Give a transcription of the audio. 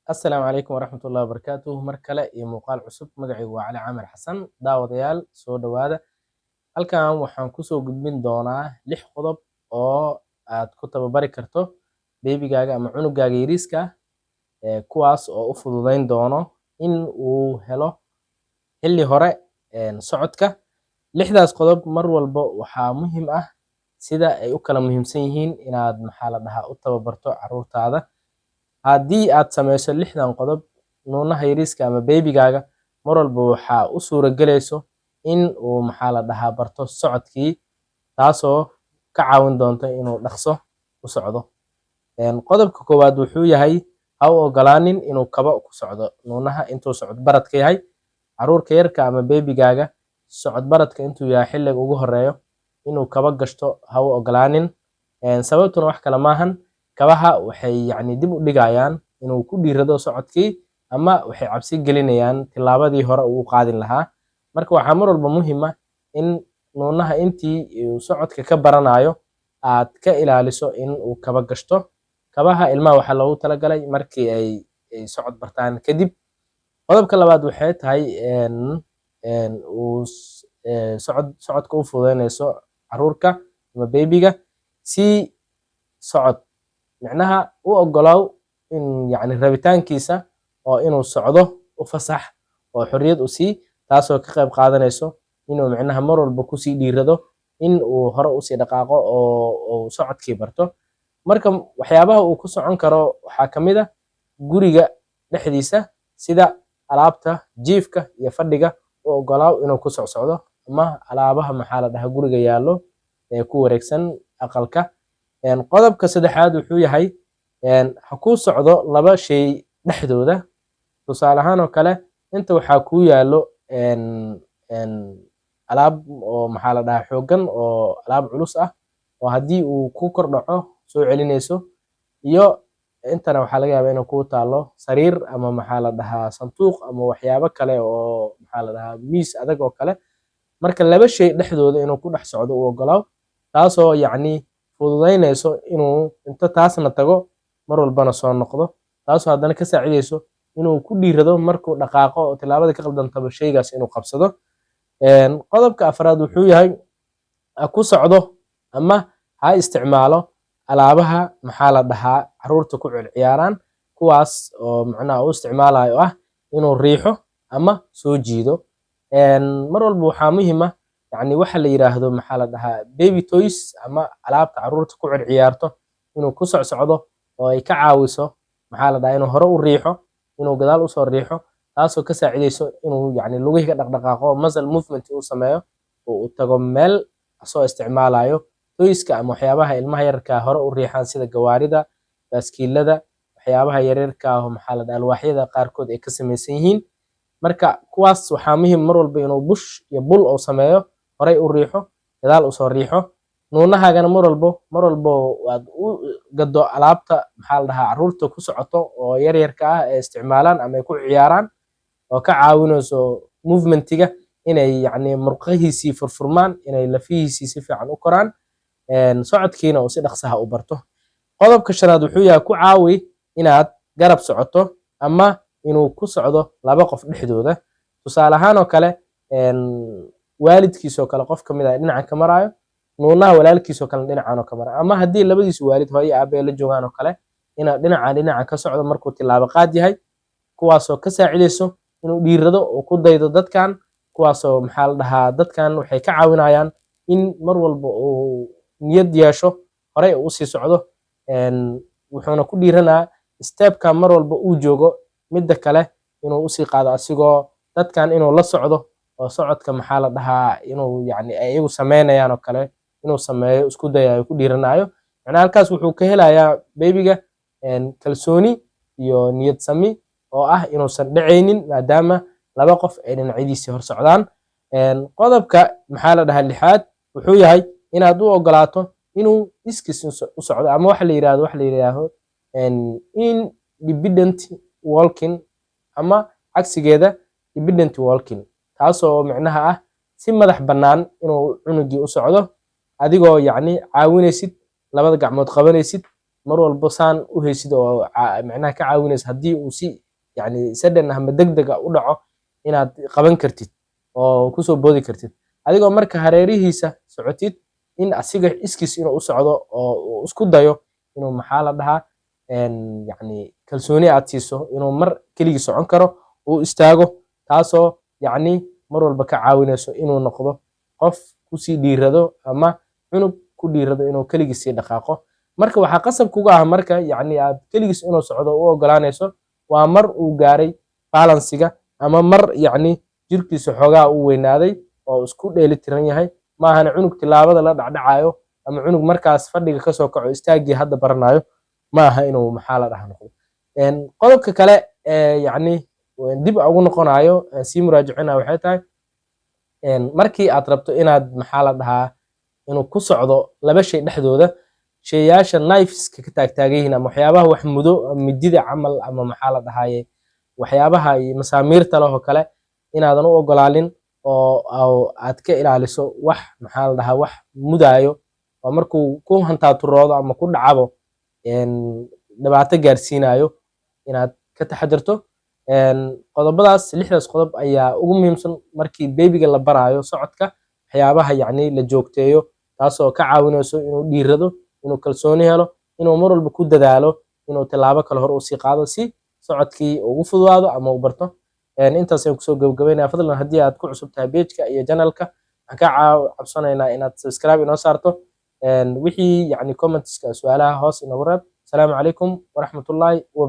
السلام عليكم ورحمة الله وبركاته مركلة iyo muuqaal cusub magacaygu waa Cali Camar Xasan daawadayaal soo dhawaada halkan waxaan kusoo gudbin doonaa 6 qodob oo aad ku tababari karto beebigaaga ama cunugaaga yariiska kuwaas oo u fududeyn doono in uu helo xilli hore socodka 6daas qodob mar walba waxaa muhiim ah sida ay u kala muhiimsan yihiin inaad u tababarto caruurtaada haddii aad sameyso 6dan qodob nuunaha yariiska ama beebigaaga mar walba waxaa u suuragelayso in uu barto socodkii taasoo ka caawin doonta inuu dhaqso u socdo qodobka koowaad wuxuu yahay ha u ogolaanin inuu kabo ku socdo nuunaha intuu socod baradka yahay caruurka yarka ama beebigaaga socod baradka intuu yahay xilliga ugu horeeyo inuu kaba gashto ha u ogolaanin sababtuna wax kale maahan kabaha waxay dib u dhigayaan inuu ku dhiirado socodkii ama waxay cabsi gelinayaan tilaabadii hore uu qaadin lahaa marka waxaa mar walba muhiim ah in nuunaha intii uu socodka ka baranayo aad ka ilaaliso in uu kaba gashto kabaha ilmaha waxaa loogu talagalay markii ay socod bartaan kadib qodobka labaad waxay tahay uu socodka u fududeynayso caruurka ama beebiga si socod micnaha u ogolaaw in rabitaankiisa oo inuu socdo u fasax oo xorriyad u sii taasoo ka qayb qaadanayso inuu mar walba kusii dhiirado in uu hore usii dhaqaaqo oo socodkii barto marka waxyaabaha uu ku socon karo waxaa ka mid ah guriga dhexdiisa sida alaabta jiifka iyo fadhiga u ogolaaw inuu ku socsocdo ama alaabaha guriga yaallo ee ku wareegsan aqalka qodobka saddexaad wuxuu yahay ha ku socdo 2 shay dhexdooda tusaale ahaan oo kale inta waxaa ku yaalo alaab oo xoogan oo alaab culus ah oo haddii uu ku kordhaco soo celinayso iyo intana waxaa laga yaabaa inuu ku taalo sariir ama sanduuq ama waxyaabo kale oo miis adag oo kale marka 2 shay dhexdooda inuu ku dhex socdo u ogolaaw taasoo fududeynayso inuu inta taasna tago mar walbana soo noqdo taasoo haddana ka saacidayso inuu ku dhiirado markuu dhaqaaqo oo tilaabada ka qaldantaba shaygaas inuu qabsado qodobka afraad wuxuu yahay ha ku socdo ama ha isticmaalo alaabaha caruurta ku ciyaaraan kuwaas oo u isticmaalayo ah inuu riixo ama soo jiido mar walba waxaa muhiim ah waxa la yiraahdo baby toys ama alaabta caruurta ku ciyaarto inuu ku socsocdo oo ay ka caawiso inuu hore u riixo inuu gadaal u soo riixo taasoo ka saacidayso inuu lugihiisa dhaqdhaqaaqo muscle movement uu sameeyo oo uu tago meel asoo isticmaalayo toyska ama waxyaabaha ilmaha yarka hore u riixaan sida gawaarida baaskiilada waxyaabaha yaryarka alwaaxyada qaarkood ay ka samaysan yihiin marka kuwaas waxaa muhiim mar walba inuu bush iyo bul uu sameeyo horey u riixo gadaal u soo riixo nuunahaagana mar walbo waad u gado alaabta caruurta ku socoto oo yaryarka ah ee isticmaalaan ama ay ku ciyaaraan oo ka caawinayso movementiga inay murqahiisii furfurmaan inay lafihiisii si fiican u koraan socodkiina uu si dhaqsaha u barto qodobka shanaad wuxuu yahay ku caawi inaad garab socoto ama inuu ku socdo 2 qof dhexdooda tusaale ahaan oo kale waalidkiisoo kale qof ka mid ah dhinaca ka maraayo nuunaha walaalkiisoo kale dhinacan oo ka maraayo ama haddii labadiisu waalid hooyo aabe la joogaan oo kale inaad dhinaca ka socdo markuu tilaabo qaad yahay kuwaasoo ka saacidayso inuu dhiirado oo ku daydo dadkan kuwaasoo dadkan waxay ka caawinayaan in mar walba uu niyad yeesho horey u sii socdo wuxuuna ku dhiiranaa stepka mar walba uu joogo midda kale inuu usii qaado asigoo dadkan inuu la socdo oo socodka inuu iyagu sameynayaan oo kale inuu sameeyo isku dayayo ku dhiiranayo halkaas wuxuu ka helayaa beebiga kalsooni iyo niyad sami oo ah inuusan dhacaynin maadaama 2 qof ay dhinacyadiisii hor socdaan qodobka 6aad wuxuu yahay inaad u ogolaato inuu iskiis u socdo ama waxa la yiraahdo independent walking ama cagsigeeda dependent walking taasoo ah si madax bannaan inuu cunugii u socdo adigoo caawinaysid 2 gacmood qabanaysid mar walba saan u haysid oo macnaha ka caawinaysa haddii uu si yani sudden ama degdeg ah u dhaco inaad qaban kartid oo kusoo boodi kartid adigoo marka hareerihiisa socotid in asiga iskiis inuu u socdo oo uu isku dayo inuu maxaa la dhahaa yani kalsooni aad siiso inuu mar keligii socon karo uu istaago taasoo yani mar walba ka caawinayso inuu noqdo qof kusii dhiirado ama cunug ku dhiirado inuu keligii sii dhaqaaqo marka waxaa qasab kuga ah marka yani aad keligiis inuu socdo u ogolaanayso waa mar uu gaaray balansiga ama mar yani jirkiisa xoogaa uu weynaaday oo isku dheeli tiran yahay maahana cunug tilaabada la dhacdhacayo ama cunug markaas fadhiga kasoo kaco istaagii hadda baranayo maaha inuu maxaa la dhahaa noqdo qodobka kale yani dib ugu noqonayo sii muraajicinayo waxay tahay markii aad rabto inaad maxaa la dhahaa inuu ku socdo laba shay dhexdooda shayyaasha kniveska ka taagtaagan yihiin ama waxyaabaha wax mudo midida camal ama maxaa la dhahaye waxyaabaha masaamiirta leh oo kale inaadan u ogolaalin oo aad ka ilaaliso wax maxaa la dhahaa wax mudaayo oo markuu ku hantaaturoodo ama ku dhacabo dhibaato gaarsiinayo inaad ka taxadirto qodobadaas 6daas qodob ayaa ugu muhiimsan markii beebiga la baraayo socodka waxyaabaha yani la joogteeyo taasoo ka caawinayso inuu dhiirado inuu kalsooni helo inuu mar walba ku dadaalo inuu tilaabo kale hor u sii qaado si socodkii ugu fududaado ama u barto intaas ayaan kusoo gabagabeynaya fadlan haddii aad ku cusub tahay pageka iyo channelka waxaan ka cabsanaynaa inaad subscribe inoo saarto wixii yani commentska su'aalaha hoos inoogu reeb asalaamu calaykum waraxmatullaahi